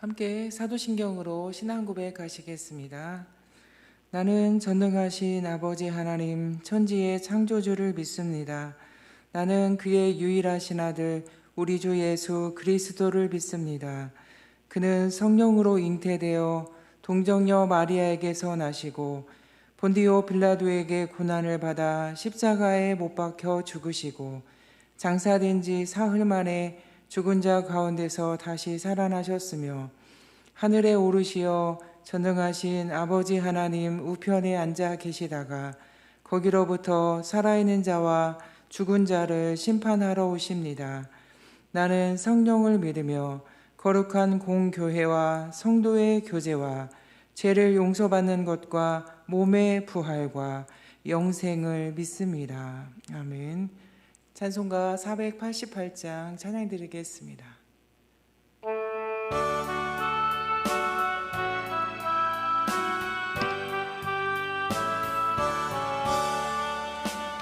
함께 사도신경으로 신앙 고백하시겠습니다. 나는 전능하신 아버지 하나님 천지의 창조주를 믿습니다. 나는 그의 유일하신 아들 우리 주 예수 그리스도를 믿습니다. 그는 성령으로 잉태되어 동정녀 마리아에게서 나시고 본디오 빌라도에게 고난을 받아 십자가에 못 박혀 죽으시고 장사된 지 사흘 만에 죽은 자 가운데서 다시 살아나셨으며 하늘에 오르시어 전능하신 아버지 하나님 우편에 앉아 계시다가 거기로부터 살아있는 자와 죽은 자를 심판하러 오십니다. 나는 성령을 믿으며 거룩한 공교회와 성도의 교제와 죄를 용서받는 것과 몸의 부활과 영생을 믿습니다. 아멘. 찬송가 488장 찬양 드리겠습니다.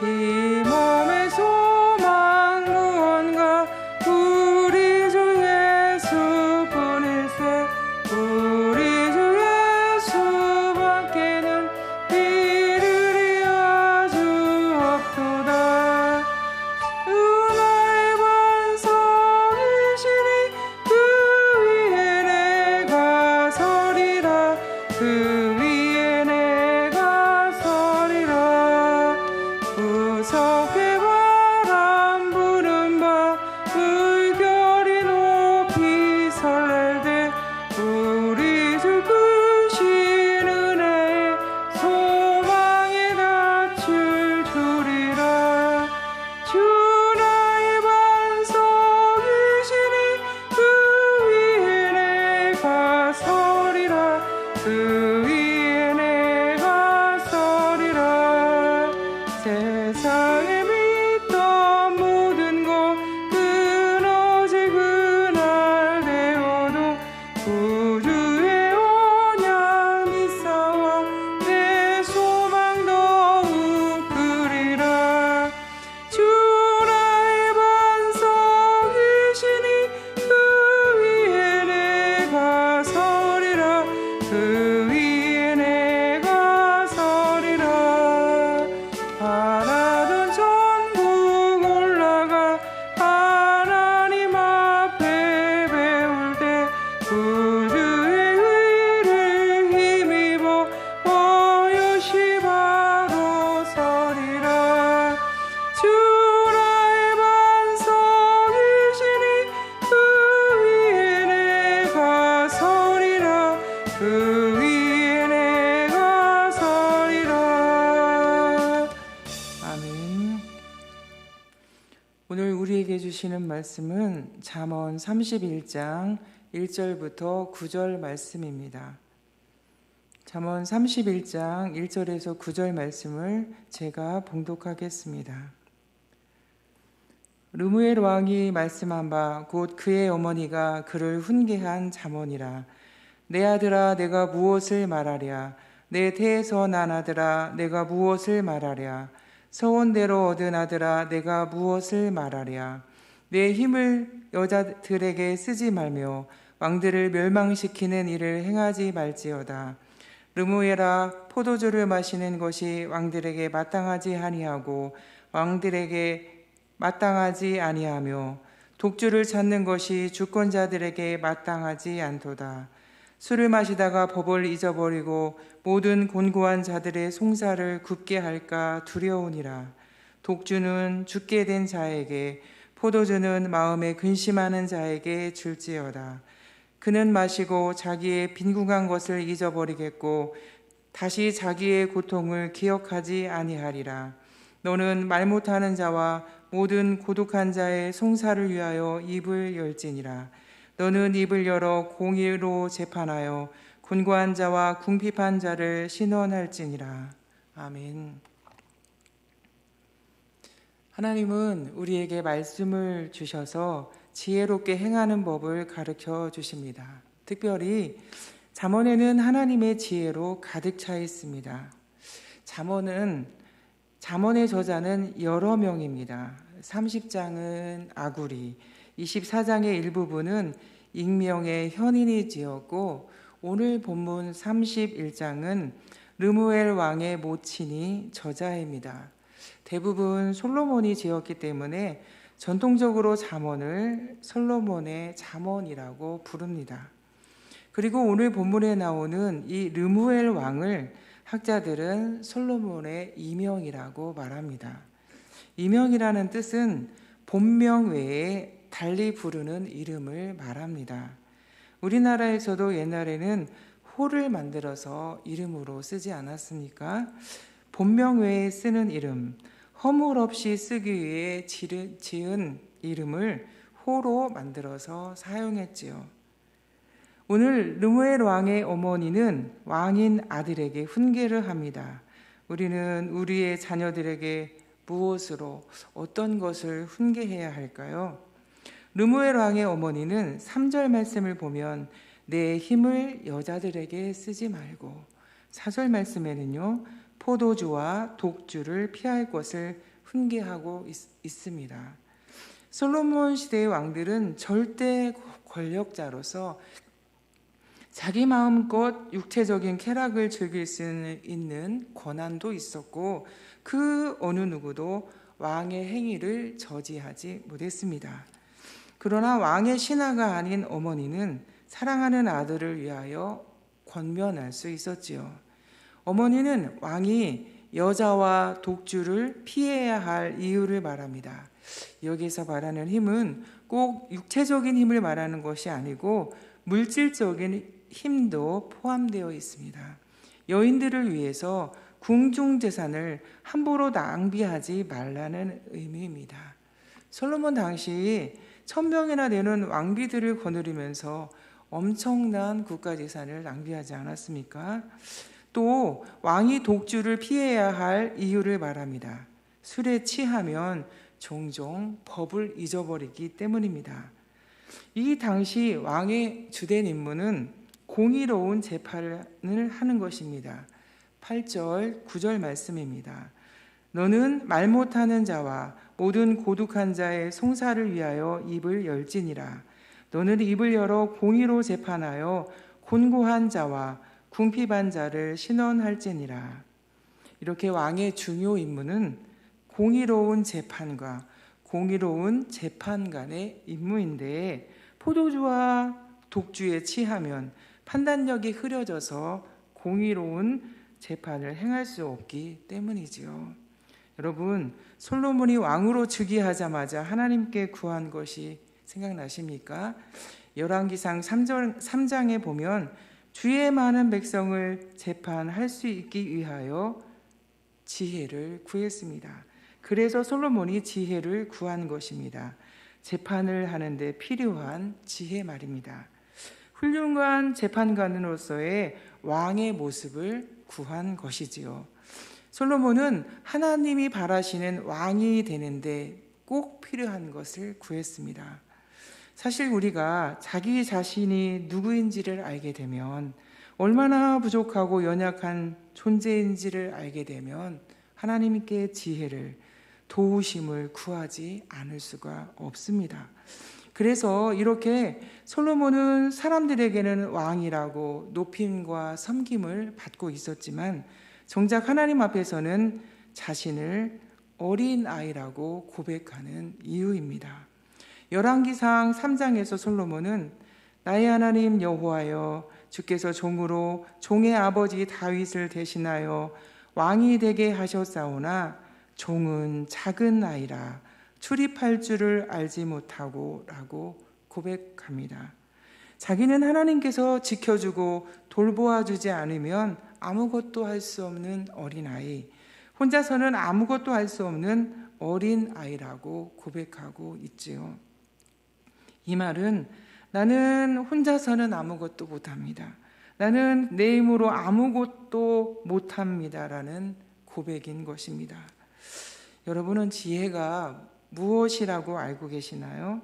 이 몸의 소망 무언가 우리 주 예수뿐일세. 우리 주 예수밖에는 이르리 아주 없도다. 은하의 반석이시니 그 위에 내가 서리라. 그 위에 내가 서리라. 구석에 바람 부는 밤 물결이 높이 설렐 때 우리 주 크신 은혜에 소망에 닿칠 줄이라. 주 나의 반석이시니 그 위에 내가 서리라. 그 위에 내가 서리라. 세상에 믿던 모든 것 끊어질 그날 되어도 구주의 언약 믿사와 내 소망 더욱 크리라. 주 나의 반석이시니 그 위에 내가 서리라. 그 위에 내가 서리라. 바라던 천국 올라가 하나님 앞에 배울 때 구주의 의를 힘입어 오롯이 바로 서리라. 주 나의 반석이시니 그 위에 내가 서리라. 그 위에 내가 서리라. 아멘. 오늘 우리에게 주시는 말씀은 잠언 31장 1절부터 9절 말씀입니다. 잠언 31장 1절에서 9절 말씀을 제가 봉독하겠습니다. 르무엘 왕이 말씀한 바 곧 그의 어머니가 그를 훈계한 잠언이라. 내 아들아 내가 무엇을 말하랴. 내 태에서 난 아들아 내가 무엇을 말하랴. 서원대로 얻은 아들아 내가 무엇을 말하랴. 내 힘을 여자들에게 쓰지 말며 왕들을 멸망시키는 일을 행하지 말지어다. 르무엘아 포도주를 마시는 것이 왕들에게 마땅하지 아니하고 왕들에게 마땅하지 아니하며 독주를 찾는 것이 주권자들에게 마땅하지 않도다. 술을 마시다가 법을 잊어버리고 모든 곤고한 자들의 송사를 굽게 할까 두려우니라. 독주는 죽게 된 자에게, 포도주는 마음에 근심하는 자에게 줄지어다. 그는 마시고 자기의 빈궁한 것을 잊어버리겠고 다시 자기의 고통을 기억하지 아니하리라. 너는 말 못하는 자와 모든 고독한 자의 송사를 위하여 입을 열지니라. 너는 입을 열어 공의로 재판하여 곤고한 자와 궁핍한 자를 신원할지니라. 아멘. 하나님은 우리에게 말씀을 주셔서 지혜롭게 행하는 법을 가르쳐 주십니다. 특별히 잠언에는 하나님의 지혜로 가득 차 있습니다. 잠언의 저자는 여러 명입니다. 30장은 아구리, 24장의 일부분은 익명의 현인이 지었고, 오늘 본문 31장은 르무엘 왕의 모친이 저자입니다. 대부분 솔로몬이 지었기 때문에 전통적으로 잠언을 솔로몬의 잠언이라고 부릅니다. 그리고 오늘 본문에 나오는 이 르무엘 왕을 학자들은 솔로몬의 이명이라고 말합니다. 이명이라는 뜻은 본명 외에 달리 부르는 이름을 말합니다. 우리나라에서도 옛날에는 호를 만들어서 이름으로 쓰지 않았습니까? 본명 외에 쓰는 이름, 허물 없이 쓰기 위해 지은 이름을 호로 만들어서 사용했지요. 오늘 르무엘 왕의 어머니는 왕인 아들에게 훈계를 합니다. 우리는 우리의 자녀들에게 무엇으로 어떤 것을 훈계해야 할까요? 르무엘 왕의 어머니는 3절 말씀을 보면 내 힘을 여자들에게 쓰지 말고, 4절 말씀에는요 포도주와 독주를 피할 것을 훈계하고 있습니다. 솔로몬 시대의 왕들은 절대 권력자로서 자기 마음껏 육체적인 쾌락을 즐길 수 있는 권한도 있었고, 그 어느 누구도 왕의 행위를 저지하지 못했습니다. 그러나 왕의 신하가 아닌 어머니는 사랑하는 아들을 위하여 권면할 수 있었지요. 어머니는 왕이 여자와 독주를 피해야 할 이유를 말합니다. 여기서 말하는 힘은 꼭 육체적인 힘을 말하는 것이 아니고 물질적인 힘도 포함되어 있습니다. 여인들을 위해서 궁중재산을 함부로 낭비하지 말라는 의미입니다. 솔로몬 당시 1000명이나 되는 왕비들을 거느리면서 엄청난 국가재산을 낭비하지 않았습니까? 또 왕이 독주를 피해야 할 이유를 말합니다. 술에 취하면 종종 법을 잊어버리기 때문입니다. 이 당시 왕의 주된 임무는 공의로운 재판을 하는 것입니다. 8절, 9절 말씀입니다. 너는 말 못하는 자와 모든 고독한 자의 송사를 위하여 입을 열지니라. 너는 입을 열어 공의로 재판하여 곤고한 자와 궁핍한 자를 신원할지니라. 이렇게 왕의 중요 임무는 공의로운 재판과 공의로운 재판관의 임무인데, 포도주와 독주에 취하면 판단력이 흐려져서 공의로운 재판을 행할 수 없기 때문이지요. 여러분, 솔로몬이 왕으로 즉위하자마자 하나님께 구한 것이 생각나십니까? 열왕기상 3장에 보면 주의 많은 백성을 재판할 수 있기 위하여 지혜를 구했습니다. 그래서 솔로몬이 지혜를 구한 것입니다. 재판을 하는데 필요한 지혜 말입니다. 훌륭한 재판관으로서의 왕의 모습을 구한 것이지요. 솔로몬은 하나님이 바라시는 왕이 되는데 꼭 필요한 것을 구했습니다. 사실 우리가 자기 자신이 누구인지를 알게 되면, 얼마나 부족하고 연약한 존재인지를 알게 되면 하나님께 지혜를, 도우심을 구하지 않을 수가 없습니다. 그래서 이렇게 솔로몬은 사람들에게는 왕이라고 높임과 섬김을 받고 있었지만, 정작 하나님 앞에서는 자신을 어린아이라고 고백하는 이유입니다. 열왕기상 3장에서 솔로몬은 나의 하나님 여호와여, 주께서 종으로 종의 아버지 다윗을 대신하여 왕이 되게 하셨사오나 종은 작은 아이라 출입할 줄을 알지 못하고 라고 고백합니다. 자기는 하나님께서 지켜주고 돌보아주지 않으면 아무것도 할 수 없는 어린아이, 혼자서는 아무것도 할 수 없는 어린아이라고 고백하고 있지요. 이 말은 나는 혼자서는 아무것도 못합니다. 나는 내 힘으로 아무것도 못합니다라는 고백인 것입니다. 여러분은 지혜가 무엇이라고 알고 계시나요?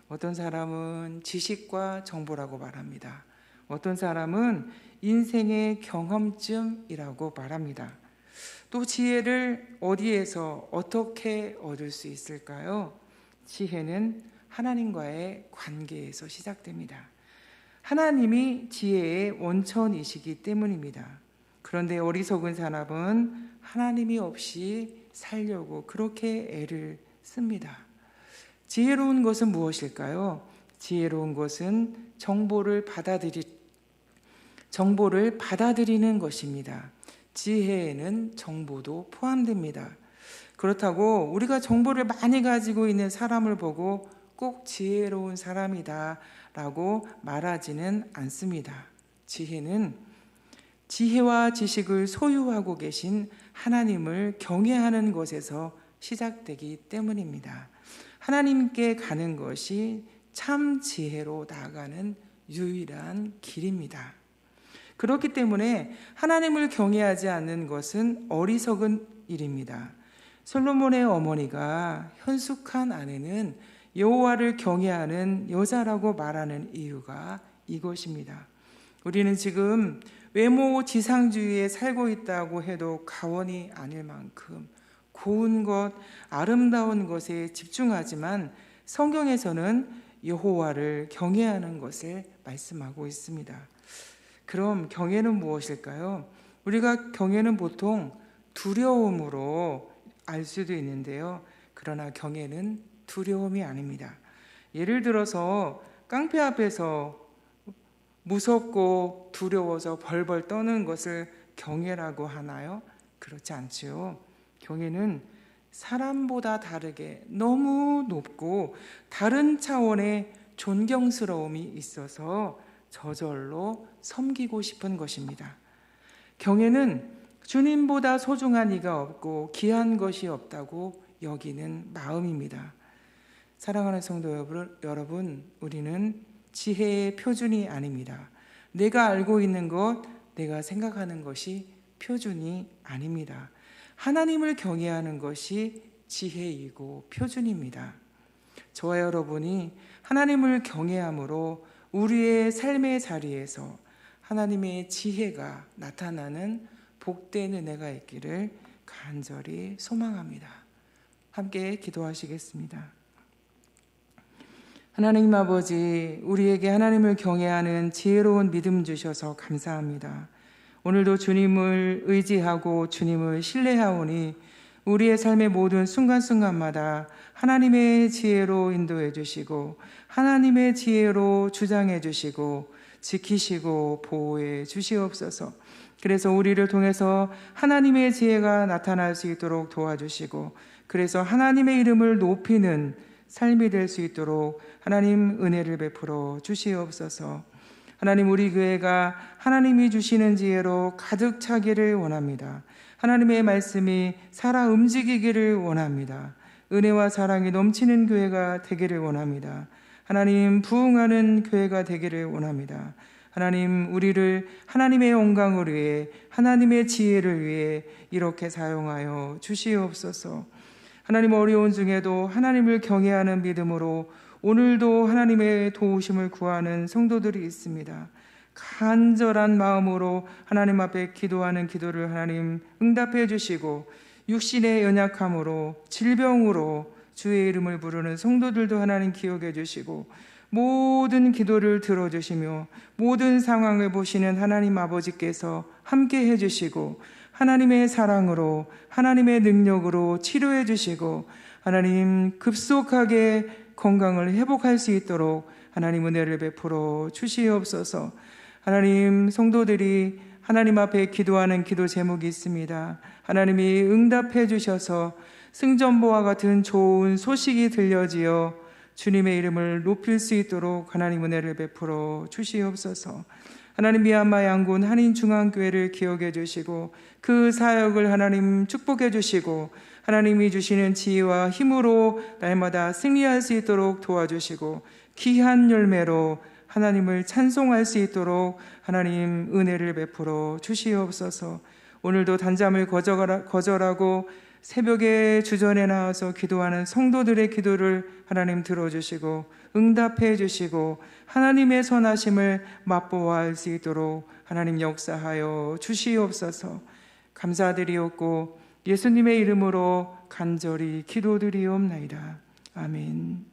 어떤 사람은 지식과 정보라고 말합니다. 어떤 사람은 인생의 경험쯤이라고 말합니다. 또 지혜를 어디에서 어떻게 얻을 수 있을까요? 지혜는 하나님과의 관계에서 시작됩니다. 하나님이 지혜의 원천이시기 때문입니다. 그런데 어리석은 사람은 하나님이 없이 살려고 그렇게 애를 씁니다. 지혜로운 것은 무엇일까요? 지혜로운 것은 정보를 받아들이는 것입니다. 지혜에는 정보도 포함됩니다. 그렇다고 우리가 정보를 많이 가지고 있는 사람을 보고 꼭 지혜로운 사람이다 라고 말하지는 않습니다. 지혜는 지혜와 지식을 소유하고 계신 하나님을 경외하는 것에서 시작되기 때문입니다. 하나님께 가는 것이 참 지혜로 나아가는 유일한 길입니다. 그렇기 때문에 하나님을 경외하지 않는 것은 어리석은 일입니다. 솔로몬의 어머니가 현숙한 아내는 여호와를 경외하는 여자라고 말하는 이유가 이것입니다. 우리는 지금 외모 지상주의에 살고 있다고 해도 과언이 아닐 만큼 고운 것, 아름다운 것에 집중하지만 성경에서는 여호와를 경외하는 것을 말씀하고 있습니다. 그럼 경외는 무엇일까요? 우리가 경외는 보통 두려움으로 알 수도 있는데요. 그러나 경외는 두려움이 아닙니다. 예를 들어서 깡패 앞에서 무섭고 두려워서 벌벌 떠는 것을 경외라고 하나요? 그렇지 않지요. 경외는 사람보다 다르게 너무 높고 다른 차원의 존경스러움이 있어서 저절로 섬기고 싶은 것입니다. 경외는 주님보다 소중한 이가 없고 귀한 것이 없다고 여기는 마음입니다. 사랑하는 성도 여러분, 우리는 지혜의 표준이 아닙니다. 내가 알고 있는 것, 내가 생각하는 것이 표준이 아닙니다. 하나님을 경외하는 것이 지혜이고 표준입니다. 저와 여러분이 하나님을 경외함으로 우리의 삶의 자리에서 하나님의 지혜가 나타나는 복된 은혜가 있기를 간절히 소망합니다. 함께 기도하시겠습니다. 하나님 아버지, 우리에게 하나님을 경외하는 지혜로운 믿음 주셔서 감사합니다. 오늘도 주님을 의지하고 주님을 신뢰하오니 우리의 삶의 모든 순간순간마다 하나님의 지혜로 인도해 주시고 하나님의 지혜로 주장해 주시고 지키시고 보호해 주시옵소서. 그래서 우리를 통해서 하나님의 지혜가 나타날 수 있도록 도와주시고 그래서 하나님의 이름을 높이는 삶이 될 수 있도록 하나님 은혜를 베풀어 주시옵소서. 하나님, 우리 교회가 하나님이 주시는 지혜로 가득 차기를 원합니다. 하나님의 말씀이 살아 움직이기를 원합니다. 은혜와 사랑이 넘치는 교회가 되기를 원합니다. 하나님, 부흥하는 교회가 되기를 원합니다. 하나님, 우리를 하나님의 영광을 위해 하나님의 지혜를 위해 이렇게 사용하여 주시옵소서. 하나님, 어려운 중에도 하나님을 경외하는 믿음으로 오늘도 하나님의 도우심을 구하는 성도들이 있습니다. 간절한 마음으로 하나님 앞에 기도하는 기도를 하나님 응답해 주시고 육신의 연약함으로 질병으로 주의 이름을 부르는 성도들도 하나님 기억해 주시고 모든 기도를 들어주시며 모든 상황을 보시는 하나님 아버지께서 함께 해주시고 하나님의 사랑으로 하나님의 능력으로 치료해 주시고 하나님 급속하게 건강을 회복할 수 있도록 하나님 은혜를 베풀어 주시옵소서. 하나님, 성도들이 하나님 앞에 기도하는 기도 제목이 있습니다. 하나님이 응답해 주셔서 승전보와 같은 좋은 소식이 들려지어 주님의 이름을 높일 수 있도록 하나님 은혜를 베풀어 주시옵소서. 하나님, 미얀마 양군 한인중앙교회를 기억해 주시고 그 사역을 하나님 축복해 주시고 하나님이 주시는 지혜와 힘으로 날마다 승리할 수 있도록 도와주시고 귀한 열매로 하나님을 찬송할 수 있도록 하나님 은혜를 베풀어 주시옵소서. 오늘도 단잠을 거절하고 새벽에 주전에 나와서 기도하는 성도들의 기도를 하나님 들어주시고 응답해 주시고 하나님의 선하심을 맛보아할 수 있도록 하나님 역사하여 주시옵소서. 감사드리옵고 예수님의 이름으로 간절히 기도드리옵나이다. 아멘.